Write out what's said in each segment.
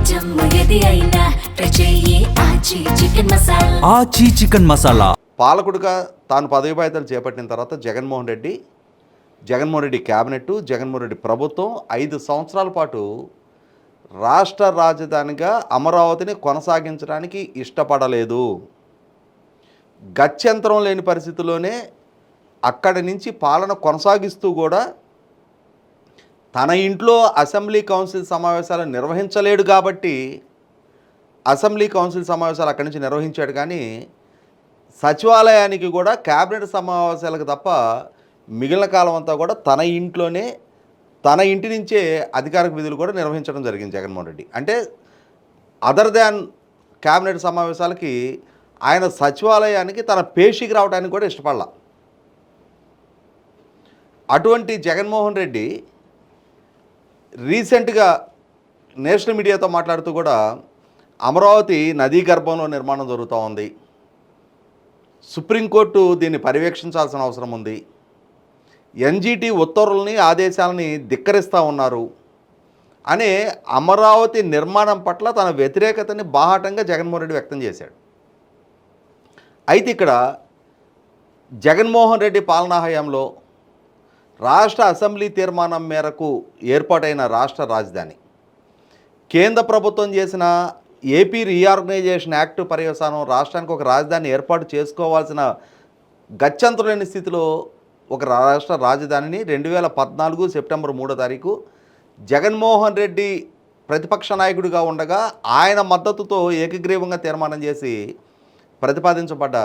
ఆచి చికెన్ మసాలా. పాలకుడుగా తాను పదవి బాధ్యతలు చేపట్టిన తర్వాత జగన్మోహన్ రెడ్డి క్యాబినెట్, జగన్మోహన్ రెడ్డి ప్రభుత్వం 5 సంవత్సరాల పాటు రాష్ట్ర రాజధానిగా అమరావతిని కొనసాగించడానికి ఇష్టపడలేదు. గత్యంతరం లేని పరిస్థితుల్లోనే అక్కడి నుంచి పాలన కొనసాగిస్తూ కూడా తన ఇంట్లో అసెంబ్లీ కౌన్సిల్ సమావేశాలు నిర్వహించలేడు కాబట్టి అసెంబ్లీ కౌన్సిల్ సమావేశాలు అక్కడి నుంచి నిర్వహించాడు. కానీ సచివాలయానికి కూడా క్యాబినెట్ సమావేశాలకు తప్ప మిగిలిన కాలం అంతా కూడా తన ఇంటి నుంచే అధికారిక విధులు కూడా నిర్వహించడం జరిగింది జగన్మోహన్ రెడ్డి. అంటే అదర్ దాన్ క్యాబినెట్ సమావేశాలకి ఆయన సచివాలయానికి తన పేషికి రావడానికి కూడా ఇష్టపడాల. అటువంటి జగన్మోహన్ రెడ్డి రీసెంట్గా నేషనల్ మీడియాతో మాట్లాడుతూ కూడా అమరావతి నదీ గర్భంలో నిర్మాణం జరుగుతూ ఉంది, సుప్రీంకోర్టు దీన్ని పర్యవేక్షించాల్సిన అవసరం ఉంది, ఎన్జీటీ ఉత్తర్వులని ఆదేశాలని ధిక్కరిస్తూ ఉన్నారు అనే అమరావతి నిర్మాణం పట్ల తన వ్యతిరేకతని బాహాటంగా జగన్మోహన్ రెడ్డి వ్యక్తం చేశాడు. అయితే ఇక్కడ జగన్మోహన్ రెడ్డి పాలనా హయాంలో రాష్ట్ర అసెంబ్లీ తీర్మానం మేరకు ఏర్పాటైన రాష్ట్ర రాజధాని, కేంద్ర ప్రభుత్వం చేసిన ఏపీ రీఆర్గనైజేషన్ యాక్ట్ పర్యవసానం రాష్ట్రానికి ఒక రాజధాని ఏర్పాటు చేసుకోవాల్సిన గత్యంతరం లేని స్థితిలో ఒక రాష్ట్ర రాజధానిని 2014 సెప్టెంబర్ 3వ తారీఖు జగన్మోహన్ రెడ్డి ప్రతిపక్ష నాయకుడిగా ఉండగా ఆయన మద్దతుతో ఏకగ్రీవంగా తీర్మానం చేసి ప్రతిపాదించబడ్డ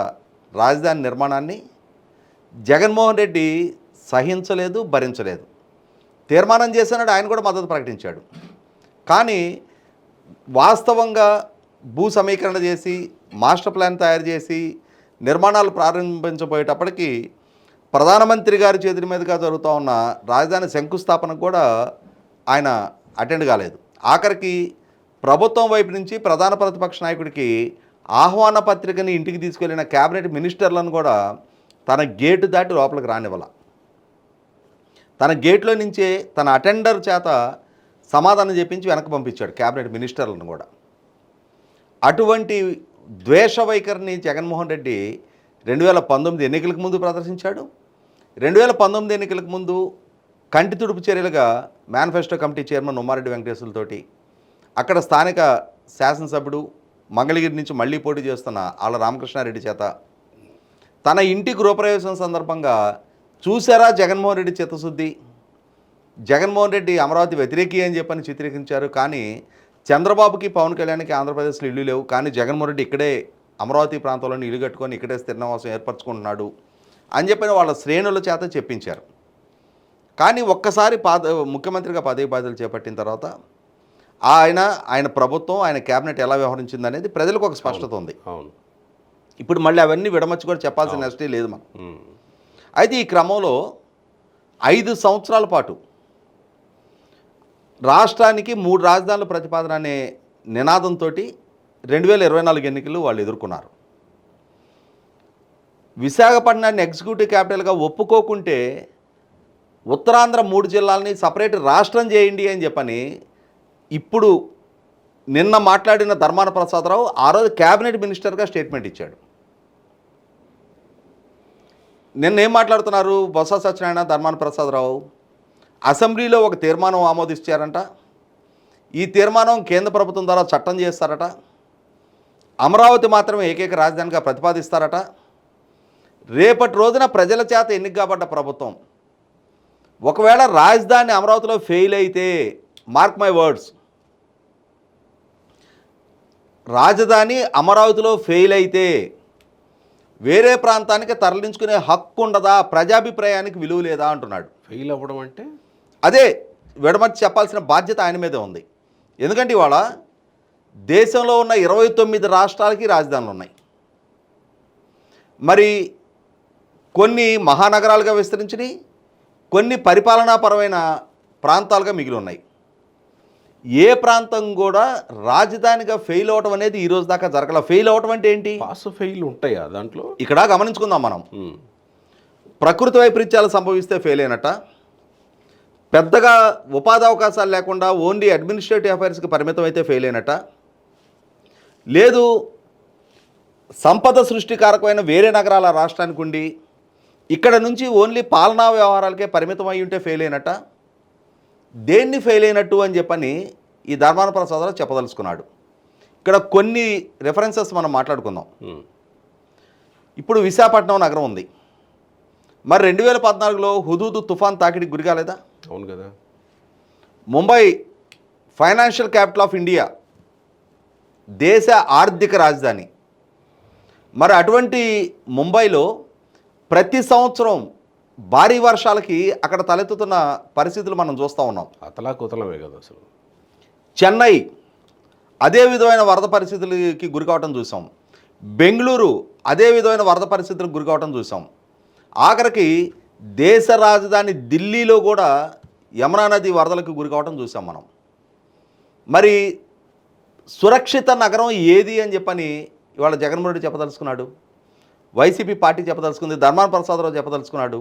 రాజధాని నిర్మాణాన్ని జగన్మోహన్ రెడ్డి సహించలేదు, భరించలేదు. తీర్మానం చేసినాడు, ఆయన కూడా మద్దతు ప్రకటించాడు. కానీ వాస్తవంగా భూ సమీకరణ చేసి మాస్టర్ ప్లాన్ తయారు చేసి నిర్మాణాలు ప్రారంభించబోయేటప్పటికీ ప్రధానమంత్రి గారి చేతుల మీదుగా జరుగుతూ ఉన్న రాజధాని శంకుస్థాపనకు కూడా ఆయన అటెండ్ కాలేదు. ఆఖరికి ప్రభుత్వం వైపు నుంచి ప్రధాన ప్రతిపక్ష నాయకుడికి ఆహ్వాన పత్రికని ఇంటికి తీసుకెళ్లిన క్యాబినెట్ మినిస్టర్లను కూడా తన గేటు దాటి లోపలికి రానివ్వాల. తన గేట్లో నుంచే తన అటెండర్ చేత సమాధానం చెప్పించి వెనక్కి పంపించాడు క్యాబినెట్ మినిస్టర్లను కూడా. అటువంటి ద్వేష వైఖరిని జగన్మోహన్ రెడ్డి 2019 ఎన్నికలకు ముందు ప్రదర్శించాడు. 2019 ఎన్నికలకు ముందు కంటి తుడుపు చర్యలుగా మేనిఫెస్టో కమిటీ చైర్మన్ ఉమ్మారెడ్డి వెంకటేశ్వర్లతోటి అక్కడ స్థానిక శాసనసభ్యుడు మంగళగిరి నుంచి మళ్ళీ పోటీ చేస్తున్న ఆళ్ళ రామకృష్ణారెడ్డి చేత తన ఇంటి గృహప్రవేశం సందర్భంగా చూసారా జగన్మోహన్ రెడ్డి చిత్తశుద్ధి, జగన్మోహన్ రెడ్డి అమరావతి వ్యతిరేకి అని చెప్పని చిత్రీకరించారు. కానీ చంద్రబాబుకి పవన్ కళ్యాణ్కి ఆంధ్రప్రదేశ్లో ఇల్లు లేవు, కానీ జగన్మోహన్ రెడ్డి ఇక్కడే అమరావతి ప్రాంతంలో ఇల్లు కట్టుకొని ఇక్కడే స్థిర నివాసం ఏర్పరచుకుంటున్నాడు అని చెప్పిన వాళ్ళ శ్రేణుల చేత చెప్పించారు. కానీ ఒక్కసారి ముఖ్యమంత్రిగా పదవి బాధ్యతలు చేపట్టిన తర్వాత ఆయన ప్రభుత్వం, ఆయన క్యాబినెట్ ఎలా వ్యవహరించింది అనేది ప్రజలకు ఒక స్పష్టత ఉంది. ఇప్పుడు మళ్ళీ అవన్నీ విడమర్చి కూడా చెప్పాల్సిన నెక్స్టే లేదు మనం. అయితే ఈ క్రమంలో 5 సంవత్సరాల పాటు రాష్ట్రానికి 3 రాజధానుల ప్రతిపాదన అనే నినాదంతో 2024 ఎన్నికలు వాళ్ళు ఎదుర్కొన్నారు. విశాఖపట్నాన్ని ఎగ్జిక్యూటివ్ క్యాపిటల్గా ఒప్పుకోకుంటే ఉత్తరాంధ్ర 3 జిల్లాలని సపరేట్ రాష్ట్రం చేయండి అని చెప్పని ఇప్పుడు నిన్న మాట్లాడిన ధర్మాన ప్రసాదరావు ఆ రోజు క్యాబినెట్ మినిస్టర్గా స్టేట్మెంట్ ఇచ్చాడు. నిన్న ఏం మాట్లాడుతున్నారు బొత్స సత్యనారాయణ, ధర్మాన ప్రసాదరావు? అసెంబ్లీలో ఒక తీర్మానం ఆమోదించారంట, ఈ తీర్మానం కేంద్ర ప్రభుత్వం ద్వారా చట్టం చేస్తారట, అమరావతి మాత్రమే ఏకైక రాజధానిగా ప్రతిపాదిస్తారట, రేపటి రోజున ప్రజల చేత ఎన్నిక కాబడ్డ ప్రభుత్వం ఒకవేళ రాజధాని అమరావతిలో ఫెయిల్ అయితే, మార్క్ మై వర్డ్స్, రాజధాని అమరావతిలో ఫెయిల్ అయితే వేరే ప్రాంతానికి తరలించుకునే హక్కు ఉండదా, ప్రజాభిప్రాయానికి విలువ లేదా అంటున్నాడు. ఫెయిల్ అవ్వడం అంటే అదే విడమర్చి చెప్పాల్సిన బాధ్యత ఆయన మీదే ఉంది. ఎందుకంటే ఇవాళ దేశంలో ఉన్న 29 రాష్ట్రాలకి రాజధానులు ఉన్నాయి. మరి కొన్ని మహానగరాలుగా విస్తరించినాయి, కొన్ని పరిపాలనాపరమైన ప్రాంతాలుగా మిగిలి ఉన్నాయి. ఏ ప్రాంతం కూడా రాజధానిగా ఫెయిల్ అవటం అనేది ఈ రోజు దాకా జరగల. ఫెయిల్ అవటం అంటే ఏంటి? పాస్ ఫెయిల్ ఉంటాయా దాంట్లో? ఇక్కడ గమనించుకుందాం మనం. ప్రకృతి వైపరీత్యాలు సంభవిస్తే ఫెయిల్ అయినట్ట, పెద్దగా ఉపాధి అవకాశాలు లేకుండా ఓన్లీ అడ్మినిస్ట్రేటివ్ అఫైర్స్కి పరిమితం అయితే ఫెయిల్ అయినట్ట, లేదు సంపద సృష్టికారకమైన వేరే నగరాల రాష్ట్రానికి ఉండి ఇక్కడ నుంచి ఓన్లీ పాలనా వ్యవహారాలకే పరిమితం అయి ఉంటే ఫెయిల్ అయినట్ట, దేన్ని ఫెయిల్ అయినట్టు అని చెప్పని ఈ ధర్మాన ప్రసాదరావు చెప్పదలుచుకున్నాడు. ఇక్కడ కొన్ని రెఫరెన్సెస్ మనం మాట్లాడుకుందాం. ఇప్పుడు విశాఖపట్నం నగరం ఉంది, మరి 2014లో హుదూదు తుఫాన్ తాకిడికి గురి కాలేదా? అవును కదా. Mumbai financial capital of India, దేశ ఆర్థిక రాజధాని. మరి అటువంటి ముంబైలో ప్రతి సంవత్సరం భారీ వర్షాలకి అక్కడ తలెత్తుతున్న పరిస్థితులు మనం చూస్తూ ఉన్నాం. అతలాకుతలమే కదా అసలు. చెన్నై అదే విధమైన వరద పరిస్థితులకి గురి కావటం చూసాం. బెంగళూరు అదే విధమైన వరద పరిస్థితులకు గురి కావటం చూసాం. ఆఖరికి దేశ రాజధాని ఢిల్లీలో కూడా యమునా నది వరదలకు గురి కావటం చూసాం మనం. మరి సురక్షిత నగరం ఏది అని చెప్పని ఇవాళ జగన్మోహన్ రెడ్డి చెప్పదలుచుకున్నాడు, వైసీపీ పార్టీ చెప్పదలుచుకుంది, ధర్మాన ప్రసాదరావు చెప్పదలుచుకున్నాడు.